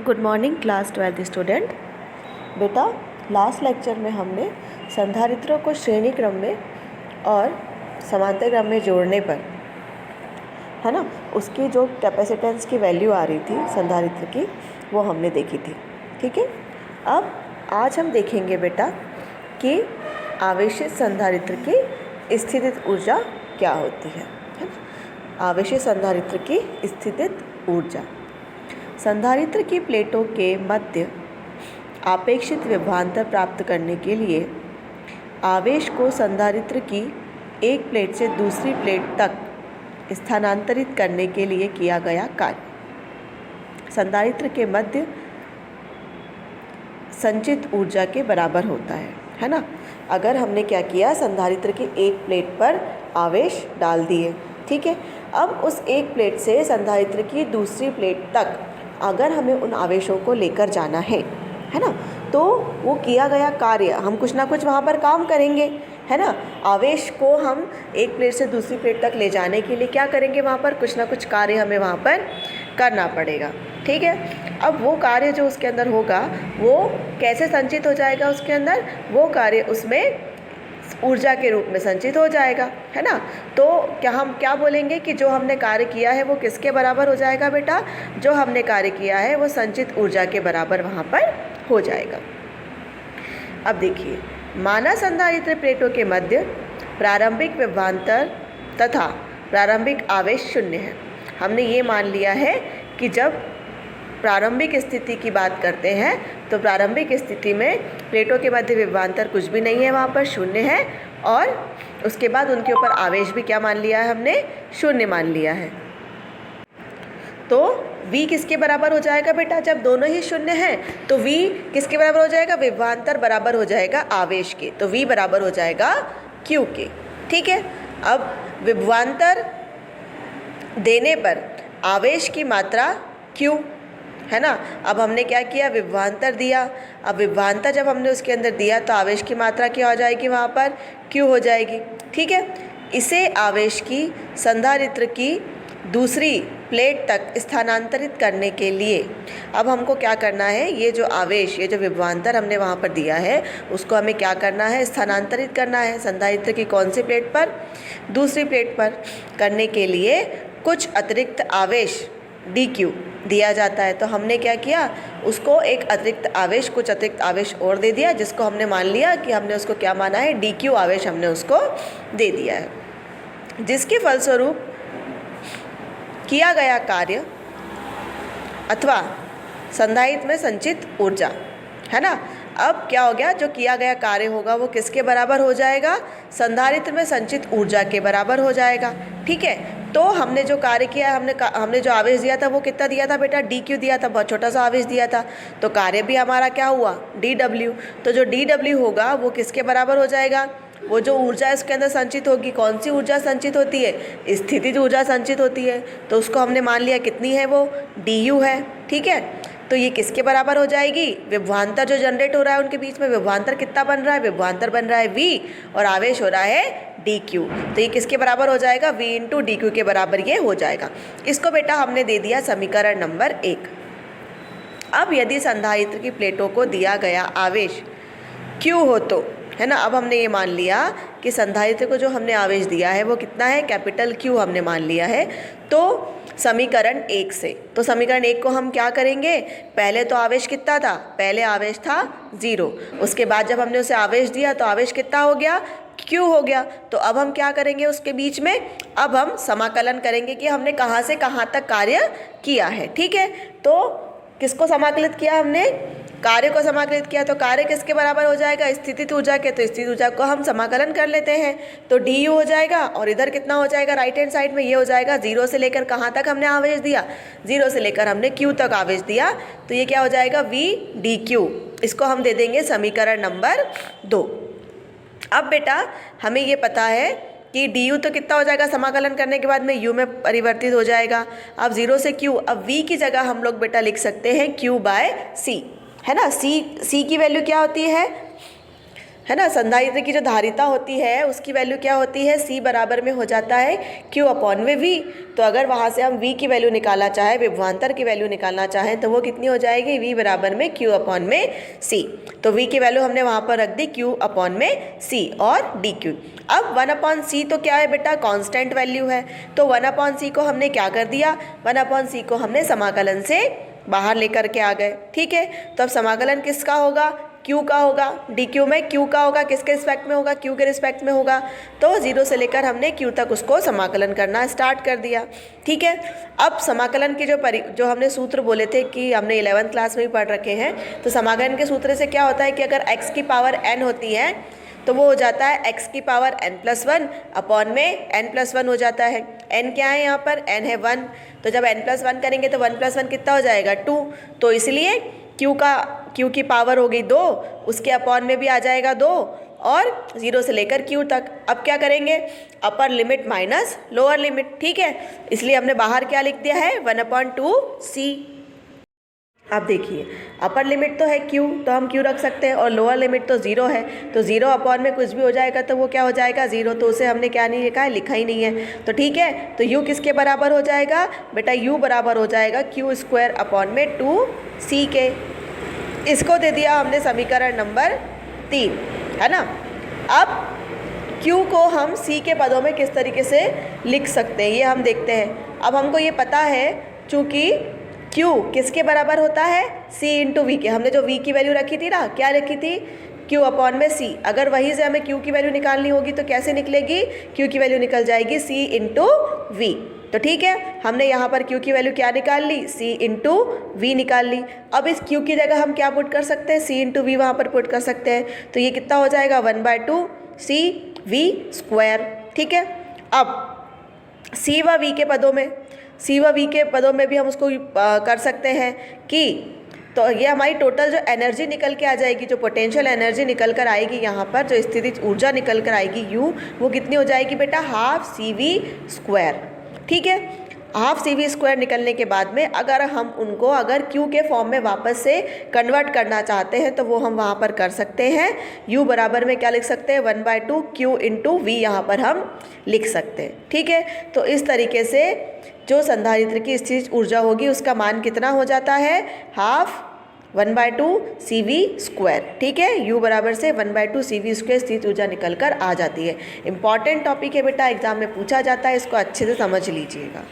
Good morning class 12th student. बेटा last lecture में हमने संधारित्रों को श्रेणी क्रम में और समांतर क्रम में जोड़ने पर, है ना, उसकी जो कैपेसिटेंस की वैल्यू आ रही थी संधारित्र की, वो हमने देखी थी। ठीक है, अब आज हम देखेंगे बेटा कि आवेशित संधारित्र की स्थितिज ऊर्जा क्या होती है ना। आवेशित संधारित्र की स्थितिज ऊर्जा, संधारित्र की प्लेटों के मध्य आपेक्षित विभवांतर प्राप्त करने के लिए आवेश को संधारित्र की एक प्लेट से दूसरी प्लेट तक स्थानांतरित करने के लिए किया गया कार्य संधारित्र के मध्य संचित ऊर्जा के बराबर होता है ना। अगर हमने क्या किया, संधारित्र की एक प्लेट पर आवेश डाल दिए, ठीक है। अब उस एक प्लेट से संधारित्र की दूसरी प्लेट तक अगर हमें उन आवेशों को लेकर जाना है ना, तो वो किया गया कार्य, हम कुछ ना कुछ वहाँ पर काम करेंगे, है ना। आवेश को हम एक प्लेट से दूसरी प्लेट तक ले जाने के लिए क्या करेंगे, वहाँ पर कुछ ना कुछ कार्य हमें वहाँ पर करना पड़ेगा, ठीक है। अब वो कार्य जो उसके अंदर होगा वो कैसे संचित हो जाएगा, उसके अंदर वो कार्य उसमें ऊर्जा के रूप में संचित हो जाएगा, है ना। तो क्या हम क्या बोलेंगे कि जो हमने कार्य किया है वो किसके बराबर हो जाएगा बेटा, जो हमने कार्य किया है वो संचित ऊर्जा के बराबर वहाँ पर हो जाएगा। अब देखिए, माना संधारित्र प्लेटों के मध्य प्रारंभिक विभवांतर तथा प्रारंभिक आवेश शून्य है। हमने ये मान लिया है कि जब प्रारंभिक स्थिति की बात करते हैं तो प्रारंभिक स्थिति में प्लेटों के मध्य विभवांतर कुछ भी नहीं है, वहाँ पर शून्य है, और उसके बाद उनके ऊपर आवेश भी क्या मान लिया है हमने, शून्य मान लिया है। तो V किसके बराबर हो जाएगा बेटा, जब दोनों ही शून्य हैं तो V किसके बराबर हो जाएगा, विभवांतर बराबर हो जाएगा आवेश के, तो V बराबर हो जाएगा Q के, ठीक है। अब विभवांतर देने पर आवेश की मात्रा Q, है ना। अब हमने क्या किया, विभवांतर दिया। अब विभवांतर जब हमने उसके अंदर दिया तो आवेश की मात्रा क्या हो जाएगी, वहाँ पर Q हो जाएगी, ठीक है। इसे आवेश की संधारित्र की दूसरी प्लेट तक स्थानांतरित करने के लिए अब हमको क्या करना है, ये जो आवेश, ये जो विभवांतर हमने वहाँ पर दिया है उसको हमें क्या करना है, स्थानांतरित करना है संधारित्र की कौन सी प्लेट पर, दूसरी प्लेट पर। करने के लिए कुछ अतिरिक्त आवेश dq दिया जाता है। तो हमने क्या किया, उसको एक अतिरिक्त आवेश, कुछ अतिरिक्त आवेश और दे दिया, जिसको हमने मान लिया कि हमने उसको क्या माना है, dq आवेश हमने उसको दे दिया है, जिसके फलस्वरूप किया गया कार्य अथवा संधारित्र में संचित ऊर्जा, है ना। अब क्या हो गया, जो किया गया कार्य होगा वो किसके बराबर हो जाएगा, संधारित्र में संचित ऊर्जा के बराबर हो जाएगा, ठीक है। तो हमने जो कार्य किया, हमने जो आवेश दिया था वो कितना दिया था बेटा, dq दिया था, बहुत छोटा सा आवेश दिया था, तो कार्य भी हमारा क्या हुआ, dw। तो जो dw होगा वो किसके बराबर हो जाएगा, वो जो ऊर्जा इसके अंदर संचित होगी, कौन सी ऊर्जा संचित होती है, स्थितिज ऊर्जा संचित होती है, तो उसको हमने मान लिया कितनी है, वो du है, ठीक है। तो ये किसके बराबर हो जाएगी, विभवांतर जो जनरेट हो रहा है उनके बीच में विभवांतर कितना बन रहा है, विभवांतर बन रहा है V और आवेश हो रहा है dq, तो ये किसके बराबर हो जाएगा, V इंटू dq के बराबर ये हो जाएगा। इसको बेटा हमने दे दिया समीकरण नंबर 1। अब यदि संधारित्र की प्लेटों को दिया गया आवेश Q हो तो, है ना, अब हमने ये मान लिया कि संधारित्र को जो हमने आवेश दिया है वो कितना है, कैपिटल Q हमने मान लिया है। तो समीकरण 1 से, तो समीकरण 1 को हम क्या करेंगे, पहले तो आवेश कितना था, पहले आवेश था 0, उसके बाद जब हमने उसे आवेश दिया तो आवेश कितना हो गया, Q हो गया। तो अब हम क्या करेंगे उसके बीच में, अब हम समाकलन करेंगे कि हमने कहाँ से कहाँ तक कार्य किया है, ठीक है। तो किसको समाकलित किया हमने, कार्य को समाकलित किया, तो कार्य किसके बराबर हो जाएगा, स्थितिज ऊर्जा के, तो स्थितिज ऊर्जा को हम समाकलन कर लेते हैं, तो du हो जाएगा, और इधर कितना हो जाएगा, राइट हैंड साइड में ये हो जाएगा 0 से लेकर कहाँ तक हमने आवेश दिया, 0 से लेकर हमने q तक आवेश दिया, तो ये क्या हो जाएगा, v dq। इसको हम दे देंगे समीकरण नंबर 2। अब बेटा हमें ये पता है कि du तो कितना हो जाएगा, समाकलन करने के बाद में u में परिवर्तित हो जाएगा। अब 0 से q, अब v की जगह हम लोग बेटा लिख सकते हैं q/c, है ना। c की वैल्यू क्या होती है, है ना। संधारित्र की जो धारिता होती है उसकी वैल्यू क्या होती है, C बराबर में हो जाता है Q अपॉन में V। तो अगर वहाँ से हम V की वैल्यू निकालना चाहें, विभवांतर की वैल्यू निकालना चाहें, तो वो कितनी हो जाएगी, V बराबर में Q अपॉन में C। तो V की वैल्यू हमने वहाँ पर रख दी Q अपॉन में C और dQ। अब 1 अपॉन C तो क्या है बेटा, कांस्टेंट वैल्यू है। तो 1 अपॉन C को हमने क्या कर दिया, 1 अपॉन C को हमने समाकलन से बाहर लेकर के आ गए। ठीक है, तो अब समाकलन किसका होगा, Q का होगा। dQ में Q का होगा, किसके रिस्पेक्ट में होगा, Q के रिस्पेक्ट में होगा। तो 0 से लेकर हमने Q तक उसको समाकलन करना स्टार्ट कर दिया। ठीक है, अब समाकलन के जो हमने सूत्र बोले थे कि हमने 11th क्लास में भी पढ़ रखे हैं, तो समाकलन के सूत्र से क्या होता है कि अगर x की पावर n होती है तो वो हो जाता है x की पावर n+1 अपॉन में n+1 हो जाता है। n क्या है यहाँ पर, n है 1। तो जब n+1 करेंगे तो 1+1 कितना हो जाएगा, 2। तो इसलिए q की पावर हो गई 2, उसके अपॉन में भी आ जाएगा 2 और 0 से लेकर q तक। अब क्या करेंगे, upper limit minus lower limit. ठीक है, इसलिए हमने बाहर क्या लिख दिया है, 1/2c। अब देखिए, अपर लिमिट तो है q, तो हम q रख सकते हैं, और लोअर लिमिट तो 0 है। तो 0 अपॉन में कुछ भी हो जाएगा तो वो क्या हो जाएगा, 0। तो उसे हमने क्या नहीं लिखा है, लिखा ही नहीं है। तो ठीक है, तो u किसके बराबर हो जाएगा बेटा, u बराबर हो जाएगा q² अपॉन में 2c के। इसको दे दिया हमने समीकरण नंबर 3, है ना। अब q को हम c के पदों में किस तरीके से लिख सकते हैं ये हम देखते हैं। अब हमको ये पता है, चूँकि q किसके बराबर होता है, c इंटू वी के। हमने जो v की वैल्यू रखी थी ना, क्या रखी थी, q अपॉन में c। अगर वहीं से हमें q की वैल्यू निकालनी होगी तो कैसे निकलेगी, q की वैल्यू निकल जाएगी c इंटू वी। तो ठीक है, हमने यहाँ पर q की वैल्यू क्या निकाल ली, c इंटू वी निकाल ली। अब इस q की जगह हम क्या पुट कर सकते हैं, c इंटू वी वहाँ पर पुट कर सकते हैं। तो ये कितना हो जाएगा, 1/2c_v²। ठीक है, अब c व v के पदों में भी हम उसको कर सकते हैं कि, तो ये हमारी टोटल जो एनर्जी निकल के आ जाएगी, जो पोटेंशियल एनर्जी निकल कर आएगी यहाँ पर, जो स्थितिज ऊर्जा निकल कर आएगी U, वो कितनी हो जाएगी बेटा, 12CV²। ठीक है, 12CV² निकलने के बाद में अगर हम उनको Q के फॉर्म में वापस से कन्वर्ट करना चाहते हैं तो वो हम वहाँ पर कर सकते हैं। U बराबर में क्या लिख सकते हैं, 1/2Q इंटू वी यहाँ पर हम लिख सकते हैं। ठीक है, तो इस तरीके से जो संधारित्र की स्थितिज ऊर्जा होगी उसका मान कितना हो जाता है, 1/2CV²। ठीक है, U बराबर से 1/2CV² स्थितिज ऊर्जा निकल कर आ जाती है। इंपॉर्टेंट टॉपिक है बेटा, एग्जाम में पूछा जाता है, इसको अच्छे से समझ लीजिएगा।